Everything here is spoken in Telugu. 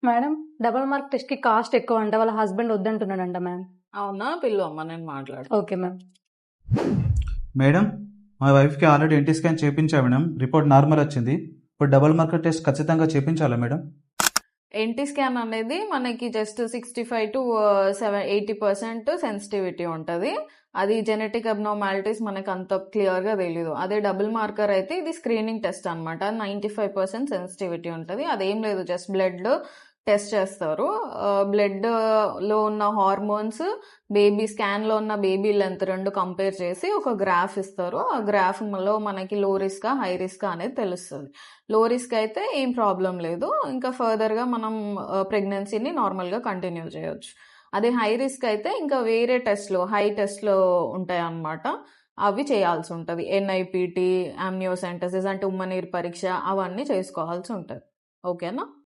మేడం డబుల్ మార్క్ టెస్ట్ కి కాస్ట్ ఎక్కువ అంట. వాళ్ళ హస్బెండ్ వద్దంటున్నాడంట మ్యామ్. అవునా? పిలువమ్మా, నేను మాట్లాడు. Okay ma'am. మేడం, మా వైఫ్కి ఆల్రెడీ ఎన్టీ స్కాన్ చేయించా మేడం, రిపోర్ట్ నార్మల్ వచ్చింది. ఇప్పుడు డబుల్ మార్కర్ టెస్ట్ ఖచ్చితంగా చేయించాలా మేడం? ఎన్టీ స్కాన్ అనేది మనకి జస్ట్ 65 to 80% సెన్సిటివిటీ ఉంటుంది. అది జెనెటిక్ అబ్నార్మాలిటీస్ మనకు అంత క్లియర్గా తెలీదు. అదే డబుల్ మార్కర్ అయితే ఇది స్క్రీనింగ్ టెస్ట్ అనమాట. 95% సెన్సిటివిటీ ఉంటుంది. అదేం లేదు, జస్ట్ బ్లడ్ టెస్ట్ చేస్తారు. బ్లడ్లో ఉన్న హార్మోన్స్, బేబీ స్కాన్లో ఉన్న బేబీ లెంత్ రెండు కంపేర్ చేసి ఒక గ్రాఫ్ ఇస్తారు. ఆ గ్రాఫ్లో మనకి లో రిస్క్ హై రిస్క్ అనేది తెలుస్తుంది. లో రిస్క్ అయితే ఏం ప్రాబ్లం లేదు, ఇంకా ఫర్దర్గా మనం ప్రెగ్నెన్సీని నార్మల్గా కంటిన్యూ చేయొచ్చు. అదే హై రిస్క్ అయితే ఇంకా వేరే టెస్ట్లు, హై టెస్ట్లు ఉంటాయి అన్నమాట. అవి చేయాల్సి ఉంటుంది. NIPT, అమ్నియోసెంటసిస్ అంటే ఉమ్మనీరు పరీక్ష, అవన్నీ చేసుకోవాల్సి ఉంటుంది. ఓకేనా?